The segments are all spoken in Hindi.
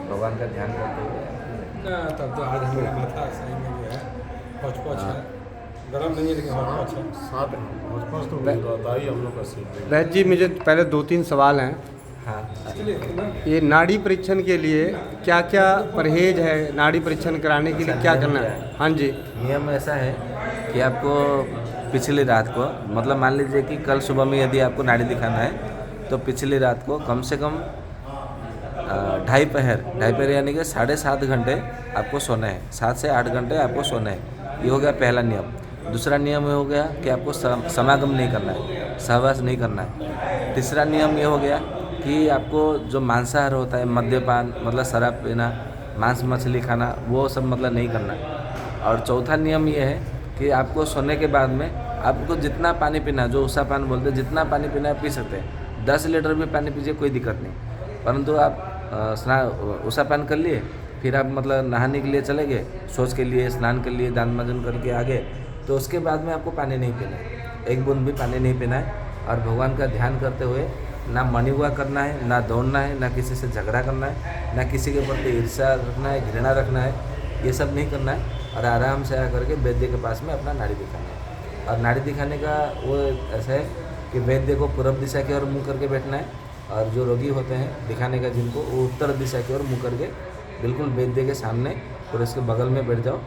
भगवान का ध्यान करते हुए। ना तब तो आज मेरा माथा सही में जो है पच है, गर्म नहीं है लेकिन हौच है। साथ हौच तो रहता ही हम लोग का सीट। वैद्य जी, मुझे पहले 2-3 सवाल हैं। हाँ, इसके लिए ना ये नाड़ी परीक्षण के लिए क्या क्या परहेज है? नाड़ी परीक्षण कराने के लिए क्या करना है? हाँ जी। नियम ऐसा है कि आपको पिछली रात को, मतलब मान लीजिए कि कल सुबह में यदि आपको नाड़ी दिखाना है तो पिछली रात को कम से कम 2.5 पहर यानी कि 7.5 घंटे आपको सोना है। 7 से 8 घंटे आपको सोना है। ये हो गया पहला नियम। दूसरा नियम ये हो गया कि आपको समागम नहीं करना है, सहवास नहीं करना है। तीसरा नियम ये हो गया कि आपको जो मांसाहार होता है, मद्यपान मतलब शराब पीना, मांस मछली खाना, वो सब मतलब नहीं करना। और चौथा नियम ये है कि आपको सोने के बाद में आपको जितना पानी पीना, जो उषा पान बोलते हैं, जितना पानी पीना है पी सकते हैं। 10 लीटर भी पानी पीजिए, कोई दिक्कत नहीं। परंतु आप उषा पान कर लिए, फिर आप मतलब नहाने के लिए चले गए, शौच के लिए, स्नान के लिए, दान मार्जन करके आ गए, तो उसके बाद में आपको पानी नहीं पीना है, एक बूंद भी पानी नहीं पीना है। और भगवान का ध्यान करते हुए ना मणि हुआ करना है, ना दौड़ना है, ना किसी से झगड़ा करना है, ना किसी के प्रति ईर्ष्या रखना है, घृणा रखना है, ये सब नहीं करना है। और आराम से आकर के वैद्य के पास में अपना नाड़ी दिखाना है। और नाड़ी दिखाने का वो ऐसा है कि वैद्य को पूर्व दिशा की ओर मुँह करके बैठना है, और जो रोगी होते हैं दिखाने का जिनको, वो उत्तर दिशा की ओर मुँह करके बिल्कुल वैद्य के सामने और उसके बगल में बैठ जाओ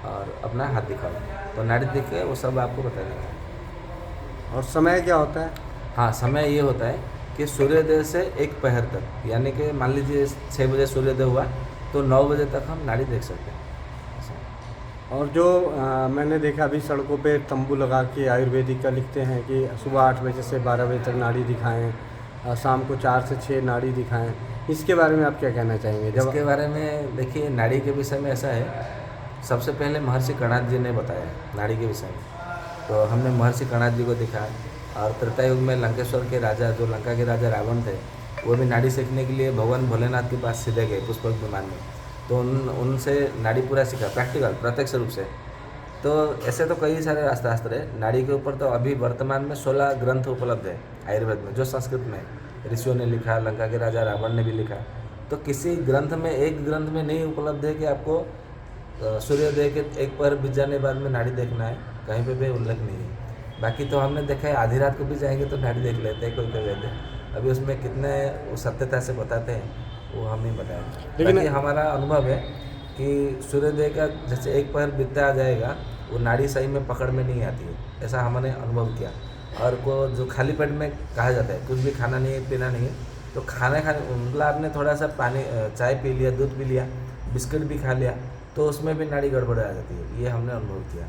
और अपना हाथ दिखाओ, तो नाड़ी दिख के वो सब आपको बता देगा। और समय क्या होता है? हाँ, समय ये होता है कि सूर्योदय से 1 पहर तक, यानी कि मान लीजिए 6 बजे सूर्योदय हुआ तो 9 बजे तक हम नाड़ी देख सकते हैं। और जो मैंने देखा अभी सड़कों पे तंबू लगा के आयुर्वेदिक का लिखते हैं कि सुबह 8 बजे से 12 बजे तक नाड़ी दिखाएं, शाम को 4 से 6 नाड़ी दिखाएं, इसके बारे में आप क्या कहना चाहेंगे? जब इसके बारे में देखिए, नाड़ी के विषय में ऐसा है, सबसे पहले महर्षि कणाद जी ने बताया नाड़ी के विषय में। तो हमने महर्षि कणाद जी को दिखा, और त्रेता युग में लंकेश्वर के राजा, जो लंका के राजा रावण थे, वो भी नाड़ी सीखने के लिए भगवान भोलेनाथ के पास सीधे गए पुष्पक विमान में। तो उनसे नाड़ी पूरा सीखा, प्रैक्टिकल, प्रत्यक्ष रूप से। तो ऐसे तो कई सारे शास्त्र है नाड़ी के ऊपर। तो अभी वर्तमान में 16 ग्रंथ उपलब्ध है आयुर्वेद में, जो संस्कृत में ऋषियों ने लिखा, लंका के राजा रावण ने भी लिखा। तो किसी ग्रंथ में, एक ग्रंथ में नहीं उपलब्ध है कि आपको सूर्योदय के 1 पहर बीत जाने बाद में नाड़ी देखना है, कहीं पे भी उल्लेख नहीं है। बाकी तो हमने देखा है आधी रात को भी जाएंगे तो नाड़ी देख लेते हैं कोई वैद्य। अभी उसमें कितने वो सत्यता से बताते हैं वो हम नहीं बताएंगे। लेकिन हमारा अनुभव है कि सूर्योदय का जैसे 1 पहर बीतता आ जाएगा, वो नाड़ी सही में पकड़ में नहीं आती है, ऐसा हमने अनुभव किया। और को जो खाली पेट में कहा जाता है, कुछ भी खाना नहीं है, पीना नहीं है, तो खाने मतलब आपने थोड़ा सा पानी, चाय पी लिया, दूध पी लिया, बिस्किट भी खा लिया, तो उसमें भी नाड़ी गड़बड़ आ जाती है। ये हमने अनुभव किया।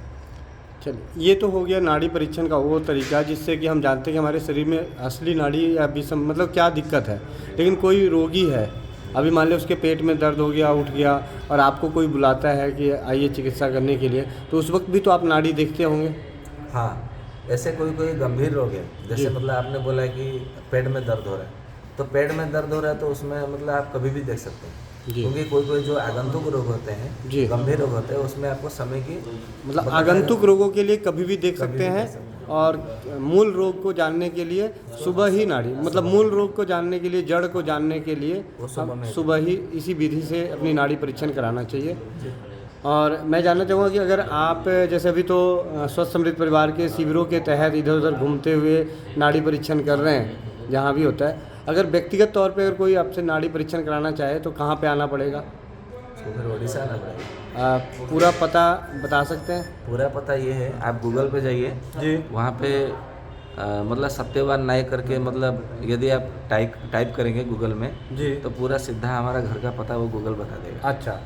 चलिए, ये तो हो गया नाड़ी परीक्षण का वो तरीका जिससे कि हम जानते हैं कि हमारे शरीर में असली नाड़ी या विषम मतलब क्या दिक्कत है। लेकिन कोई रोगी है, अभी मान लो उसके पेट में दर्द हो गया, उठ गया, और आपको कोई बुलाता है कि आइए चिकित्सा करने के लिए, तो उस वक्त भी तो आप नाड़ी देखते होंगे? हाँ, ऐसे कोई गंभीर रोग है, जैसे मतलब आपने बोला कि पेट में दर्द हो रहा है, तो पेट में दर्द हो रहा है तो उसमें मतलब आप कभी भी देख सकते हैं। क्योंकि कोई जो आगंतुक रोग होते हैं, गंभीर रोग होते हैं, उसमें आपको समय की मतलब आगंतुक रोगों के लिए कभी भी देख सकते हैं। और मूल रोग को जानने के लिए सुबह ही नाड़ी, मतलब मूल रोग को जानने के लिए, जड़ को जानने के लिए सुबह ही इसी विधि से अपनी नाड़ी परीक्षण कराना चाहिए। और मैं जानना चाहूँगा कि अगर आप जैसे अभी तो स्वस्थ समृद्ध परिवार के शिविरों के तहत इधर उधर घूमते हुए नाड़ी परीक्षण कर रहे हैं, जहाँ भी होता है, अगर व्यक्तिगत तौर पे अगर कोई आपसे नाड़ी परीक्षण कराना चाहे तो कहाँ पे आना पड़ेगा? तो फिर ओडिशा आना पड़ेगा। पूरा पता बता सकते हैं? पूरा पता ये है, आप गूगल पे जाइए जी, वहाँ पे मतलब सत्यवान नायक करके, मतलब यदि आप टाइप करेंगे गूगल में जी, तो पूरा सीधा हमारा घर का पता वो गूगल बता देगा। अच्छा।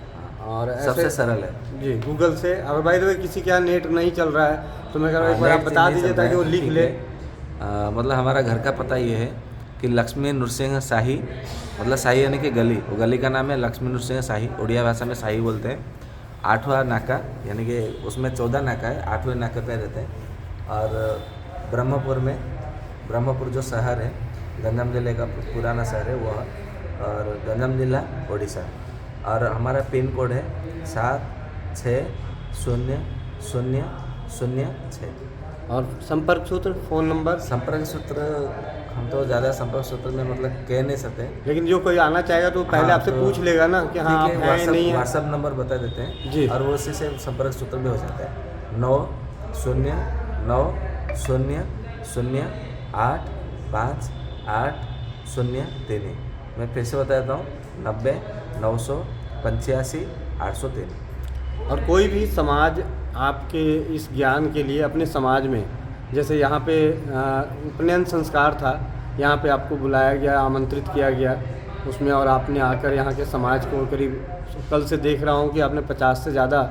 और सबसे सरल है जी, गूगल से। अगर भाई तो किसी के यहाँ नेट नहीं चल रहा है तो मैं कह रहा हूँ एक बार आप बता दीजिए ताकि वो लिख ले। मतलब हमारा घर का पता ये है कि लक्ष्मी नृसिंह शाही, मतलब शाही यानी कि गली, वो गली का नाम है लक्ष्मी नृसिंह शाही, उड़िया भाषा में शाही बोलते हैं। 8वां नाका, यानी कि उसमें 14 नाका है, 8वें नाके पे रहते हैं। और ब्रह्मपुर जो शहर है, गंजाम जिले का पुराना शहर है वो, और गंजाम जिला ओडिशा। और हमारा पिन कोड है 760006। और संपर्क सूत्र, फ़ोन नंबर? संपर्क सूत्र हम तो ज़्यादा संपर्क सूत्र में मतलब कह नहीं सकते। लेकिन जो कोई आना चाहेगा तो पहले आपसे तो पूछ लेगा ना कि हाँ आप ठीक हैं है, नहीं है। व्हाट्सअप नंबर बता देते हैं जी। और वो उसी से संपर्क सूत्र भी हो जाता है। 9090085803। मैं फिर से बता देता हूँ 90-985-803। और कोई भी समाज आपके इस ज्ञान के लिए अपने समाज में, जैसे यहाँ पे उपनयन संस्कार था, यहाँ पे आपको बुलाया गया, आमंत्रित किया गया उसमें, और आपने आकर यहाँ के समाज को करीब, कल से देख रहा हूँ कि आपने 50 से ज़्यादा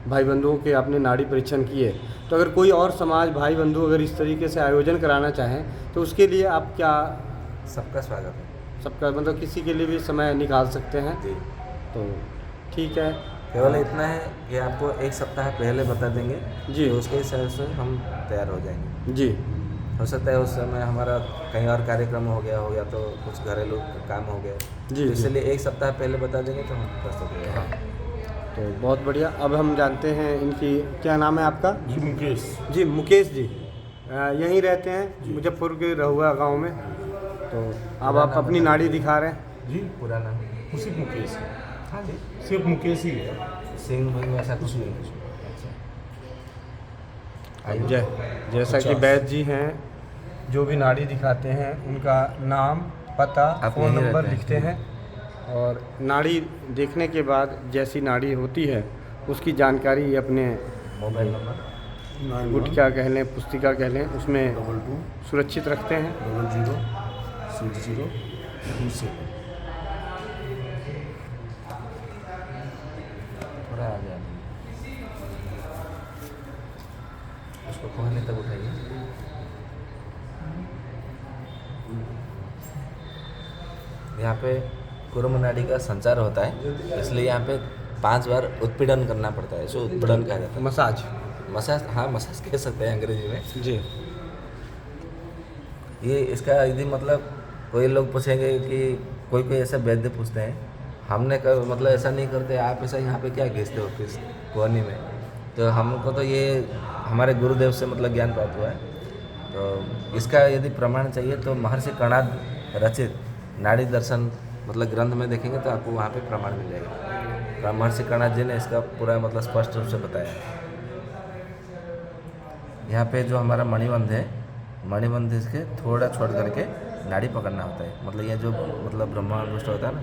भाई बंधुओं के आपने नाड़ी परीक्षण किए। तो अगर कोई और समाज भाई बंधु अगर इस तरीके से आयोजन कराना चाहें तो उसके लिए आप क्या, सबका स्वागत है। सबका मतलब किसी के लिए भी समय निकाल सकते हैं? जी, तो ठीक है। केवल इतना है कि आपको एक सप्ताह पहले बता देंगे जी। तो उसके हिसाब से हम तैयार हो जाएंगे। जी हो सकता है उस समय हमारा कहीं और कार्यक्रम हो गया तो कुछ घरेलू काम हो गया, जी, तो जी। इसलिए एक सप्ताह पहले बता देंगे तो हम प्रस्तुत हो जाएंगे। तो बहुत बढ़िया। अब हम जानते हैं इनकी, क्या नाम है आपका? जी मुकेश। जी मुकेश जी, यहीं रहते हैं मुजफ्फरपुर के रहुआ गांव में। तो अब आप अपनी नाड़ी दिखा रहे हैं। जी पूरा नाम सिर्फ मुकेश है। हाँ जी, सिर्फ मुकेश ही है। सिंह भाई ऐसा कुछ नहीं। आइए। जैसा कि 50। वैद्य जी हैं, जो भी नाड़ी दिखाते हैं उनका नाम, पता, आप फ़ोन यहीं नंबर रहते हैं। लिखते हैं, और नाड़ी देखने के बाद जैसी नाड़ी होती है उसकी जानकारी अपने मोबाइल नंबर 91 गुटका कह लें, पुस्तिका कह लें, उसमें 22 सुरक्षित रखते हैं। 00 60 27। थोड़ा आगे आ जाइए, उसको कोहनी तक उठाइए। यहाँ पे कुर्म नाड़ी का संचार होता है, इसलिए यहाँ पे 5 बार उत्पीड़न करना पड़ता है। इसको उत्पीड़न कहा जाता है। मसाज। मसाज, हाँ मसाज कह सकते हैं अंग्रेजी में। जी ये इसका यदि मतलब कोई लोग पूछेंगे कि कोई ऐसा वैद्य पूछते हैं, हमने मतलब ऐसा नहीं करते, आप ऐसा यहाँ पे क्या घिसते हो किस कोहनी में। तो हमको तो ये हमारे गुरुदेव से मतलब ज्ञान प्राप्त हुआ है। तो इसका यदि प्रमाण चाहिए तो महर्षि कणाद रचित नाड़ी दर्शन मतलब ग्रंथ में देखेंगे तो आपको वहाँ पे प्रमाण मिल जाएगा। महर्षि कणाद जी ने इसका पूरा मतलब स्पष्ट रूप से बताया है। यहाँ पे जो हमारा मणिबंध है, मणिबंध इसके थोड़ा छोड़ करके नाड़ी पकड़ना होता है। मतलब ये जो मतलब ब्रह्मांड होता है ना,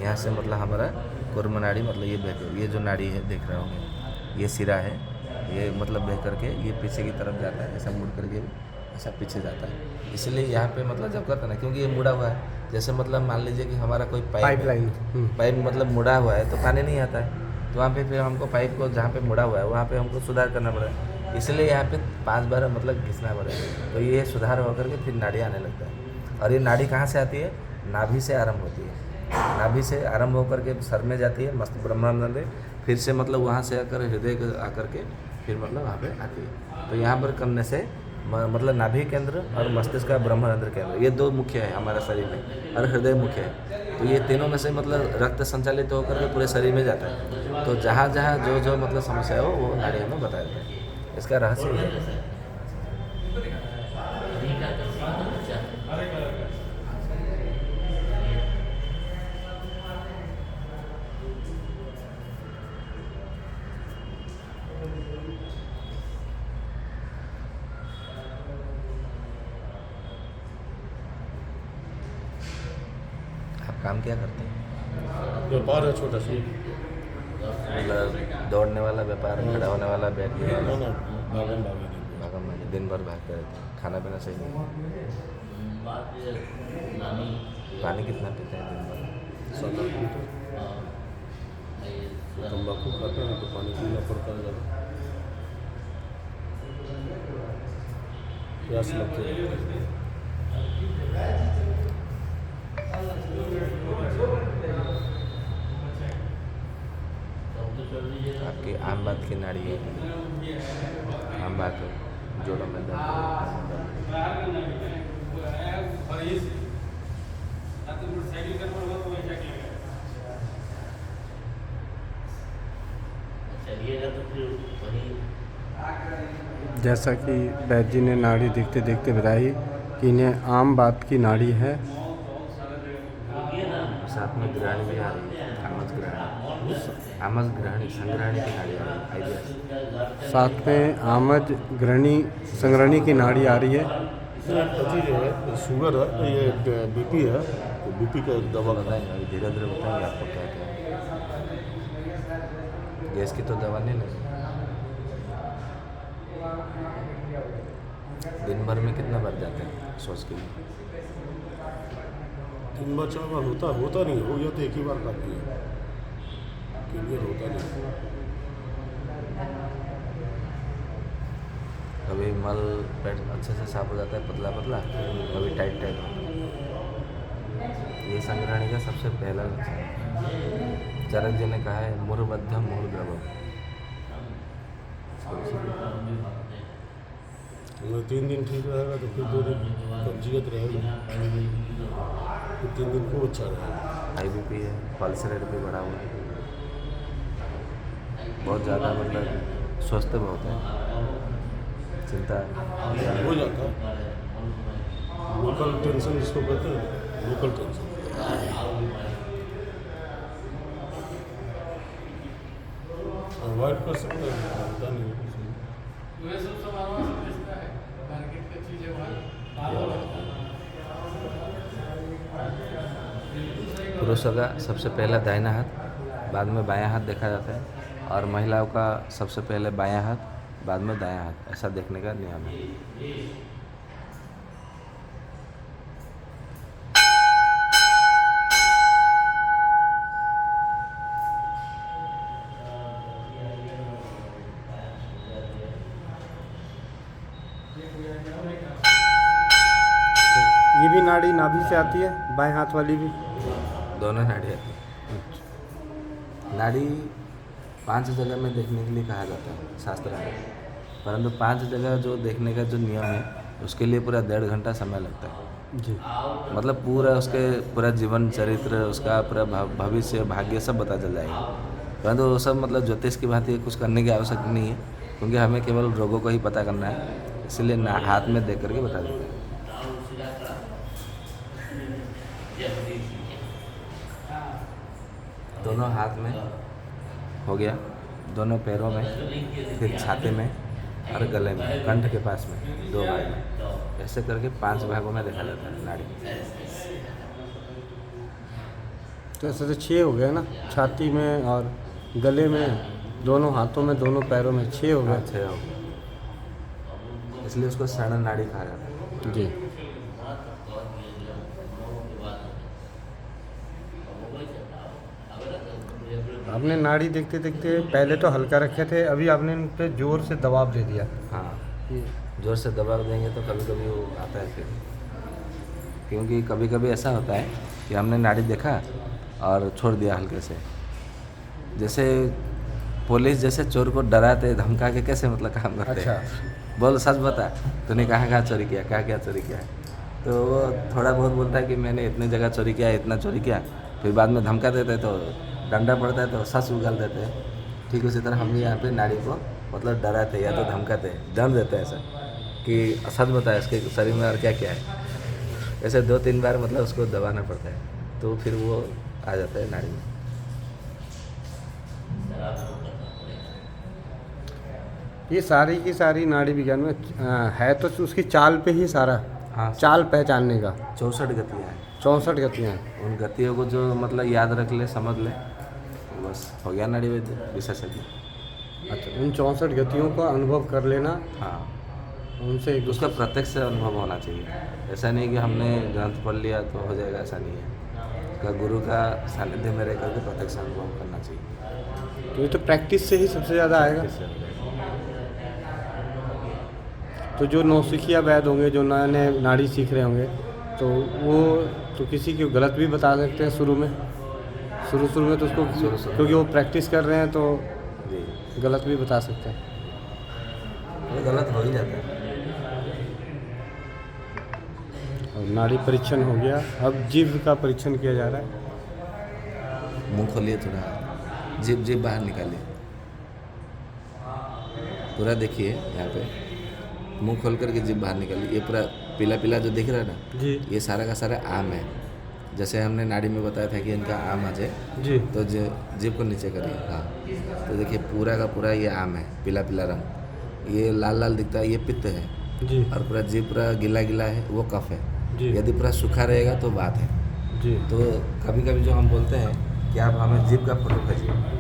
यहाँ से मतलब हमारा कुर्म नाड़ी मतलब ये जो नाड़ी है देख रहे होंगे, ये सिरा है, ये मतलब बह करके ये पीछे की तरफ जाता है, ऐसा मुड़ करके ऐसा पीछे जाता है। इसलिए यहाँ पे मतलब जब करता है ना, क्योंकि ये मुड़ा हुआ है, जैसे मतलब मान लीजिए कि हमारा कोई पाइप मतलब मुड़ा हुआ है तो पानी नहीं आता है, तो वहाँ पे फिर हमको पाइप को जहाँ पे मुड़ा हुआ है वहाँ पे हमको सुधार करना पड़ेगा। इसलिए यहाँ पे 5 बार मतलब घिसना पड़ेगा, तो ये सुधार होकर के फिर नाड़ी आने लगता है। और ये नाड़ी कहाँ से आती है? नाभि से आरंभ होती है। नाभि से आरंभ होकर के सर में जाती है, मस्त ब्रह्मांड में, फिर से मतलब वहाँ से आकर हृदय आकर के फिर मतलब वहाँ पे आती है। तो यहाँ पर करने से मतलब नाभि केंद्र और मस्तिष्क का ब्रह्मरंध्र केंद्र, ये 2 मुख्य है हमारे शरीर में, और हृदय मुख्य है। तो ये तीनों में से मतलब रक्त संचालित होकर के पूरे शरीर में जाता है। तो जहाँ जहाँ जो मतलब समस्या हो वो नाड़ी हमें बता देते हैं। इसका रहस्य ये है। आप काम क्या करते हैं? व्यापार है छोटा सा। मतलब दौड़ने वाला व्यापार, खड़ा होने वाला व्यक्ति, ना ना भागम भागी भागम भागी, दिन भर भागते रहते हैं, खाना पीना सही नहीं। पानी कितना पीते हैं दिन भर? 7-8 लीटर। तम्बाकू खाते हैं तो पानी पीना पड़ता है ज़्यादा, प्यास लगती है। आपकी आम बात की नाड़ी है, आम बात जोड़ों में दर्द। जैसा कि वैद्य जी ने नाड़ी देखते देखते बताई कि इन्हें आम बात की नाड़ी है। साथ में ग्रहणी भी आ रही है, आमज ग्रहणी संग्रहणी की नाड़ी आ रही है, आइडिया। साथ में आमज ग्रहणी संग्रहणी की नाड़ी आ रही है। ये अति जो है शुगर है, ये बीपी है, तो बीपी का एक दवा बताएंगे अभी, धीरे धीरे बताएंगे आपको क्या क्या है। गैस की तो दवा नहीं लेंगे। दिन भर में कितना बार जाते हैं शौच के लिए? 3 बार 4 बार होता नहीं, हो गया तो एक ही बार काफी है, क्लियर होता नहीं। कभी मल पेट अच्छे से साफ हो जाता है, पतला पतला, कभी टाइट टाइट होता है। ये संग्रहणी का सबसे पहला लक्षण है। चरक जी ने कहा है मूर मध्यम मूर द्रवम। 3 दिन ठीक रहेगा तो फिर 2 दिन कब्जियत रहेगा, फिर 3 दिन खूब अच्छा रहेगा। हाई बीपी है, पल्स रेट भी बढ़ा हुआ है, बहुत ज़्यादा, मतलब स्वस्थ बहुत है, चिंता है। हो जाता है लोकल टेंशन जिसको कहते हैं, लोकल टेंशन। अवॉइड कर सकते हैं, होता नहीं है कुछ नहीं। पुरुषों का सबसे पहला दाहिना हाथ, बाद में बायां हाथ देखा जाता है, और महिलाओं का सबसे पहले बायां हाथ, बाद में दायां हाथ, ऐसा देखने का नियम है। ये भी नाड़ी नाभि से आती है, बाएं हाथ वाली भी। दोनों नाड़ी आती है। नाड़ी 5 जगह में देखने के लिए कहा जाता है शास्त्र में, परंतु 5 जगह जो देखने का जो नियम है उसके लिए पूरा 1.5 घंटा समय लगता है जी। मतलब पूरा उसके पूरा जीवन चरित्र, उसका पूरा भविष्य भाग्य सब पता चल जाएगा। परंतु वो सब मतलब ज्योतिष की भांति कुछ करने की आवश्यकता नहीं है, क्योंकि हमें केवल रोगों को ही पता करना है, इसलिए हाथ में देख करके बता देते हैं। दोनों हाथ में हो गया, दोनों पैरों में, फिर छाती में और गले में, कंठ के पास में 2 भाग में, ऐसे करके 5 भागों में देखा जाता है नाड़ी। तो ऐसे तो 6 हो गए ना, छाती में और गले में, दोनों हाथों में, दोनों पैरों में 6 हो गए। 6 हो गए, इसलिए उसको शरण नाड़ी कहा जाता है। जी। आपने नाड़ी देखते देखते पहले तो हल्का रखे थे, अभी आपने इन पे जोर से दबाव दे दिया। हाँ, जोर से दबाव देंगे तो कभी कभी वो आता है फिर, क्योंकि कभी कभी ऐसा होता है कि हमने नाड़ी देखा और छोड़ दिया हल्के से। जैसे पुलिस जैसे चोर को डराते धमका के कैसे मतलब काम करते हैं। बोल सच बता, तूने कहाँ कहाँ चोरी किया, क्या चोरी किया। तो वो थोड़ा बहुत बोलता है कि मैंने इतने जगह चोरी किया, इतना चोरी किया, फिर बाद में धमका देते हैं तो डंडा पड़ता है तो सच उगल देते हैं। ठीक उसी तरह हम भी यहाँ पे नाड़ी को मतलब डराते या तो धमकाते हैं, डर देते हैं ऐसा कि सच बताए इसके शरीर में और क्या क्या है। ऐसे 2-3 बार मतलब उसको दबाना पड़ता है, तो फिर वो आ जाता है नाड़ी में। ये सारी की सारी नाड़ी विज्ञान में है तो उसकी चाल पे ही सारा, हाँ, चाल पहचानने का 64 गतियाँ हैं। 64 गतियाँ हैं। उन गतियों को जो मतलब याद रख ले, समझ ले, बस हो गया नाड़ी विशेषज्ञ। अच्छा, उन 64 गतियों का अनुभव कर लेना, हाँ, उनसे एक उसका प्रत्यक्ष अनुभव होना चाहिए। ऐसा नहीं कि हमने ग्रंथ पढ़ लिया तो हो जाएगा, ऐसा नहीं है। उसका गुरु का सानिध्य में रह करके प्रत्यक्ष अनुभव करना चाहिए। तो ये तो प्रैक्टिस से ही सबसे ज़्यादा आएगा। तो जो नौसिखिया वैद होंगे, जो नए नए नाड़ी सीख रहे होंगे, तो वो तो किसी को गलत भी बता सकते हैं शुरू में तो उसको, क्योंकि वो प्रैक्टिस कर रहे हैं तो जी, गलत भी बता सकते हैं। वो गलत हो ही जाता है। और नाड़ी परीक्षण हो गया, अब जीभ का परीक्षण किया जा रहा है। मुंह खोलिए थोड़ा, जीभ बाहर निकालिए, पूरा देखिए यहाँ पे, मुंह खोल करके जीभ बाहर निकालिए। ये पूरा पीला पीला जो दिख रहा है ना, जी ये सारा का सारा आम है। जैसे हमने नाड़ी में बताया था कि इनका आम आज है, जी तो जीभ को नीचे करिए। हाँ, तो देखिए पूरा का पूरा ये आम है, पीला पीला रंग। ये लाल लाल दिखता है, ये पित्त है। जी और पूरा जीभ पूरा गीला गीला है, वो कफ है। जी यदि पूरा सूखा रहेगा तो बात है। जी तो कभी कभी जो हम बोलते हैं कि आप हमें जीभ का फोटो भेजिए,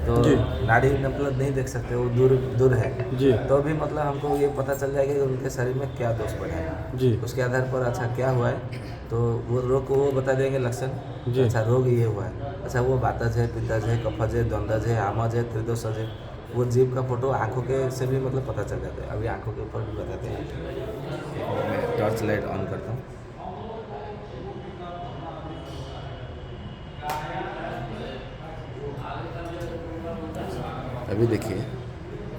तो जी। नाड़ी मतलब नहीं देख सकते, वो दूर दूर है, जी तो भी मतलब हमको ये पता चल जाएगा कि उनके शरीर में क्या दोष बढ़ा है। जी उसके आधार पर अच्छा क्या हुआ है, तो वो रोग को वो बता देंगे लक्षण। जी। अच्छा रोग ये हुआ है, अच्छा वो वातज है, पित्तज है, कफज है, द्वंद्वज है, आमज है, त्रिदोषज है। वो जीभ का फोटो आंखों के से भी मतलब पता चल जाता है। अभी आंखों के ऊपर भी बताते हैं। एक मिनट मैं टॉर्च लाइट ऑन करता हूँ। अभी देखिए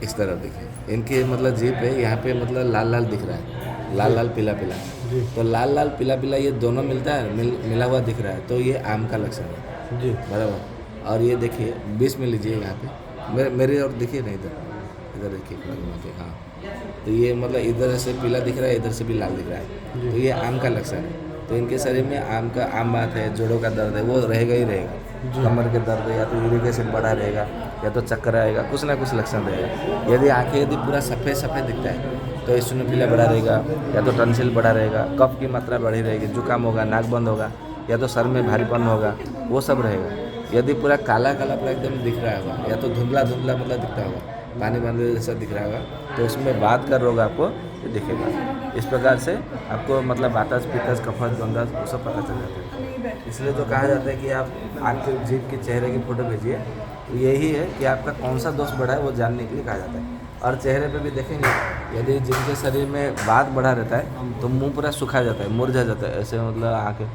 इस तरफ देखिए, इनके मतलब जीभ पे यहाँ पे मतलब लाल लाल दिख रहा है, लाल लाल पीला पीला। जी तो लाल लाल पीला पीला ये दोनों मिलता है, मिला हुआ दिख रहा है, तो ये आम का लक्षण है। जी बराबर। और ये देखिए 20 में लीजिए यहाँ पे, मेरी और देखिए नहीं, इधर देखिए पूरा घुमा के। हाँ, तो ये मतलब इधर से पीला दिख रहा है, इधर से भी लाल दिख रहा है, तो ये आम का लक्षण है। तो इनके शरीर में आम बात है, जोड़ों का दर्द है, वो रहेगा ही रहेगा। कमर के दर्द है, या तो यूरिक एसिड बढ़ा रहेगा, या तो चक्कर आएगा, कुछ ना कुछ लक्षण रहेगा। यदि आंखें यदि पूरा सफ़ेद सफ़ेद दिखता है तो इस्नोफिलिया बढ़ा रहेगा, या तो टंसिल बढ़ा रहेगा, कफ की मात्रा बढ़ी रहेगी, जुकाम होगा, नाक बंद होगा, या तो सर में भारीपन होगा, वो सब रहेगा। यदि पूरा काला काला पूरा एकदम दिख रहा होगा, या तो धुंधला धुंधला मतलब दिखता होगा, पानी पानी जैसा दिख रहा होगा, तो उसमें बात का रोग आपको ये दिखेगा। इस प्रकार से आपको मतलब वातज, पित्तज, कफज, द्वंद्वज वो सब पता चल जाता है। इसलिए जो कहा जाता है कि आप आपके जीभ के चेहरे की फ़ोटो भेजिए, तो यही है कि आपका कौन सा दोष बढ़ा है वो जानने के लिए कहा जाता है। और चेहरे पे भी देखेंगे, यदि जिनके शरीर में बात बढ़ा रहता है तो मुंह पूरा सूखा जाता है, मुरझा जाता है, ऐसे मतलब आँखें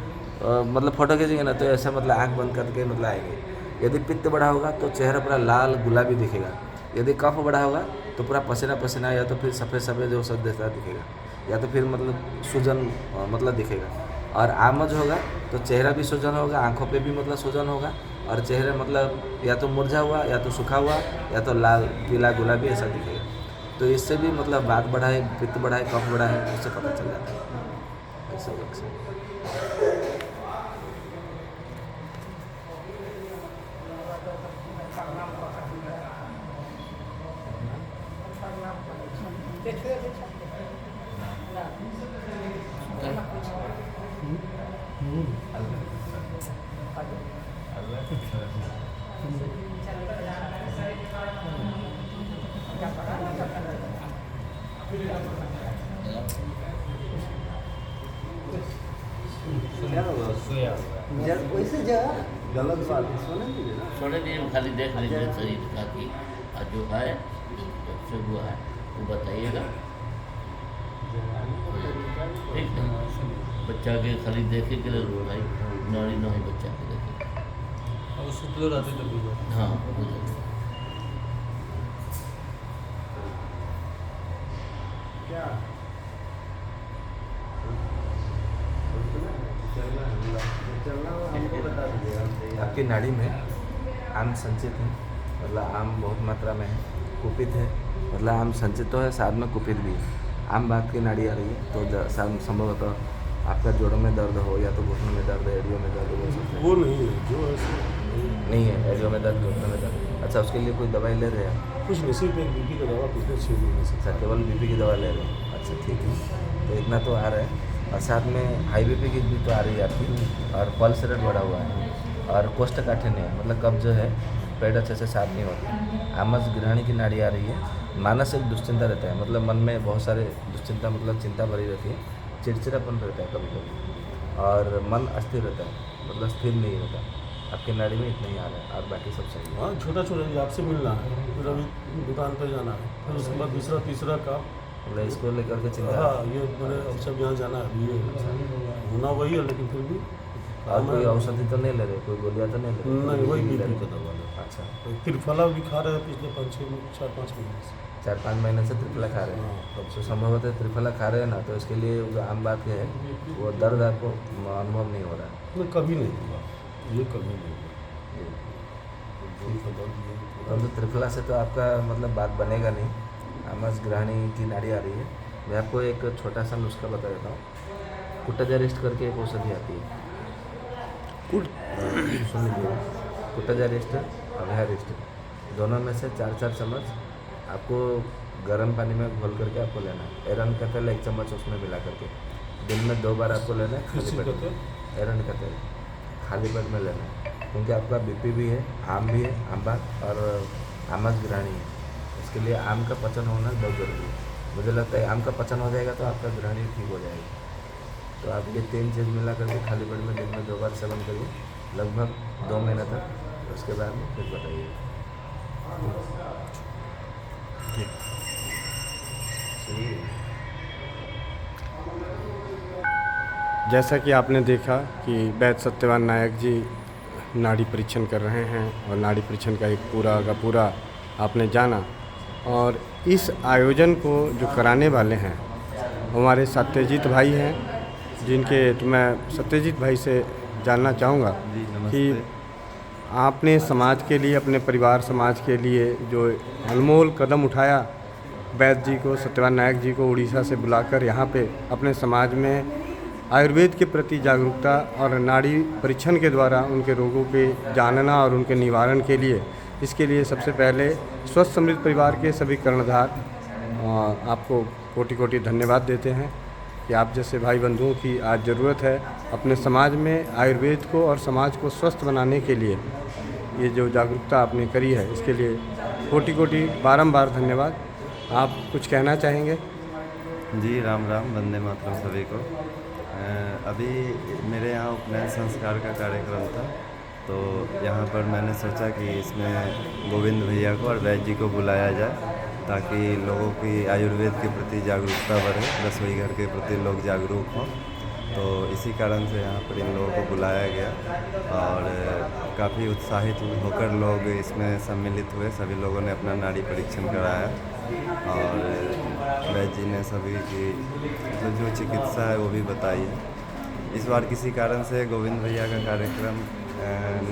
मतलब फ़ोटो खींचेंगे ना, तो ऐसे मतलब आँख बंद करके मतलब आएंगे। यदि पित्त बढ़ा होगा तो चेहरा पूरा लाल गुलाबी दिखेगा। यदि कफ बढ़ा होगा तो पूरा पसीना पसीना, या तो फिर सफ़ेद सफ़ेद जो सब जैसा दिखेगा, या तो फिर मतलब सूजन मतलब दिखेगा। और आमज होगा तो चेहरा भी सूजन होगा, आंखों पे भी मतलब सूजन होगा, और चेहरा मतलब या तो मुरझा हुआ, या तो सूखा हुआ, या तो लाल पीला गुलाबी ऐसा दिखेगा। तो इससे भी मतलब बात बढ़ा है, पित्त बढ़ा है, कफ बढ़ा है, उससे पता चल जाता है ऐसा लक्षण। गलत बात है, सोने दीजिए ना। सोने दीजिए, खाली देख लीजिए शरीर का कि जो है जो हुआ है वो बताइएगा। ठीक है, बच्चा के खाली देखे के लिए भाई नारी नहीं, बच्चा के देखे। और शुक्ल रात तक भी हाँ हो जाएगा। क्या चलना हमको बता दीजिए। आपकी नाड़ी में आम संचित है, मतलब आम बहुत मात्रा में है, कुपित है, मतलब आम संचित तो है, साथ में कुपित भी है। आम बात की नाड़ी आ रही है तो संभवतः आपका जोड़ों में दर्द हो, या तो घुटनों में दर्द है, एडियो में दर्द हो सकता है। वो नहीं है जो ऐसे नहीं है, एडियो में दर्द, घुटनों में दर्द। अच्छा, उसके लिए कोई दवाई ले रहे हैं? कुछ नहीं, सिर्फ एक बीपी का दवा पिछले 6 महीने से। अच्छा, केवल बीपी की दवा ले रहे हैं। अच्छा ठीक है, तो इतना तो आ रहा है। और साथ में हाई बीपी की भी तो आ रही है आपकी, और पल्स रेट बढ़ा हुआ है, और कोष्ठकाठिन्य है, मतलब कब्ज जो है पेट अच्छे से साफ नहीं होता। आमज ग्रहणी की नाड़ी आ रही है। मानसिक दुश्चिंता रहता है, मतलब मन में बहुत सारे दुश्चिंता मतलब चिंता भरी रहती है, चिड़चिड़ापन रहता है कभी कभी, और मन अस्थिर रहता है, मतलब स्थिर नहीं होता। आपकी नाड़ी में इतना ही आ रहा है, और बाकी सब सही है। हाँ, छोटा छोटा आपसे मिलना है, फिर अभी दुकान पर जाना है, फिर उसके बाद दूसरा तीसरा काम। मतलब इसको लेकर के चिंता। हाँ, ये मैंने अब सब यहाँ जाना है, ये होना वही है, लेकिन फिर भी और कोई औषधि तो नहीं ले रहे, कोई गोलियाँ तो नहीं ले रहे? नहीं, वही बीपी का दवा है। अच्छा, तो त्रिफला भी खा रहे हैं पिछले 4-5 महीने से। 4-5 महीने से त्रिफला खा रहे हैं। हाँ, तो संभवतः त्रिफला खा रहे हैं ना, तो इसके लिए वो आम बात ये है, वो दर्द आपको अनुभव नहीं हो रहा है। नहीं, कभी नहीं हुआ, ये कभी नहीं हुआ। परंतु त्रिफला से तो आपका मतलब बात बनेगा नहीं। आमज ग्रहणी की नाड़ी आ रही है, मैं आपको एक छोटा सा नुस्खा बता देता हूँ। कुट्टाजारिस्ट करके एक औषधि आती है, सुन लीजिए। कुट्टाजारिस्ट और अभयारिस्ट दोनों में से 4-4 चम्मच आपको गर्म पानी में घोल करके आपको लेना है। एरन का तेल 1 चम्मच उसमें मिला करके दिन में 2 बार आपको लेना है। खाली पेट में एरन का तेल खाली पेट में लेना है, क्योंकि आपका बीपी भी है, आम भी है, आम्बा और आमस ग्रहणी है। इसके लिए आम का पचन होना बहुत जरूरी है। मुझे लगता है आम का पचन हो जाएगा तो आपका ग्रहणी ठीक हो जाएगी। तो आप ये 3 चीज़ मिला करके खाली पेट में दिन में 2 बार सेवन करिए, लगभग 2 महीने तक। उसके बाद में फिर बताइए। जैसा कि आपने देखा कि वैद्य सत्यवान नायक जी नाड़ी परीक्षण कर रहे हैं और नाड़ी परीक्षण का एक पूरा का पूरा आपने जाना। और इस आयोजन को जो कराने वाले हैं हमारे सत्यजीत भाई हैं, जिनके तो मैं सत्यजीत भाई से जानना चाहूँगा कि आपने समाज के लिए, अपने परिवार समाज के लिए जो अनमोल कदम उठाया, वैद्य जी को, सत्यवान नायक जी को उड़ीसा से बुलाकर यहाँ पे अपने समाज में आयुर्वेद के प्रति जागरूकता और नाड़ी परीक्षण के द्वारा उनके रोगों के जानना और उनके निवारण के लिए, इसके लिए सबसे पहले स्वस्थ समृद्ध परिवार के सभी कर्णधार आपको कोटि कोटि धन्यवाद देते हैं कि आप जैसे भाई बंधुओं की आज ज़रूरत है। अपने समाज में आयुर्वेद को और समाज को स्वस्थ बनाने के लिए ये जो जागरूकता आपने करी है, इसके लिए कोटि कोटि बारंबार धन्यवाद। आप कुछ कहना चाहेंगे? जी राम राम, वंदे मातरम सभी को। अभी मेरे यहाँ उपनयन संस्कार का कार्यक्रम था, तो यहाँ पर मैंने सोचा कि इसमें गोविंद भैया को और वैद्य जी को बुलाया जाए, ताकि लोगों की आयुर्वेद के प्रति जागरूकता बढ़े, रसोई घर के प्रति लोग जागरूक हों। तो इसी कारण से यहाँ पर इन लोगों को बुलाया गया और काफ़ी उत्साहित होकर लोग इसमें सम्मिलित हुए। सभी लोगों ने अपना नाड़ी परीक्षण कराया और वैद्य जी ने सभी की जो चिकित्सा है वो भी बताई है। इस बार किसी कारण से गोविंद भैया का कार्यक्रम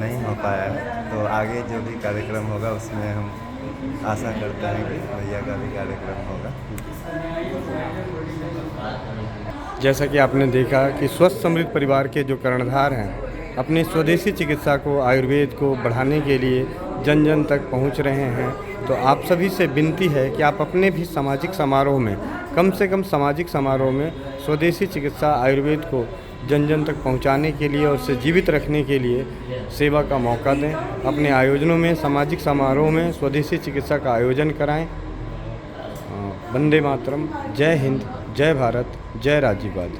नहीं हो पाया है, तो आगे जो भी कार्यक्रम होगा उसमें हम आशा करते हैं कि भैया का भी कार्यक्रम होगा। जैसा कि आपने देखा कि स्वस्थ समृद्ध परिवार के जो कर्णधार हैं अपनी स्वदेशी चिकित्सा को, आयुर्वेद को बढ़ाने के लिए जन जन तक पहुंच रहे हैं। तो आप सभी से विनती है कि आप अपने भी सामाजिक समारोह में, कम से कम सामाजिक समारोह में स्वदेशी चिकित्सा आयुर्वेद को जन जन तक पहुंचाने के लिए और उसे जीवित रखने के लिए सेवा का मौका दें। अपने आयोजनों में, सामाजिक समारोह में स्वदेशी चिकित्सा का आयोजन कराएं। वंदे मातरम। जय हिंद, जय भारत, जय राज्यवाद।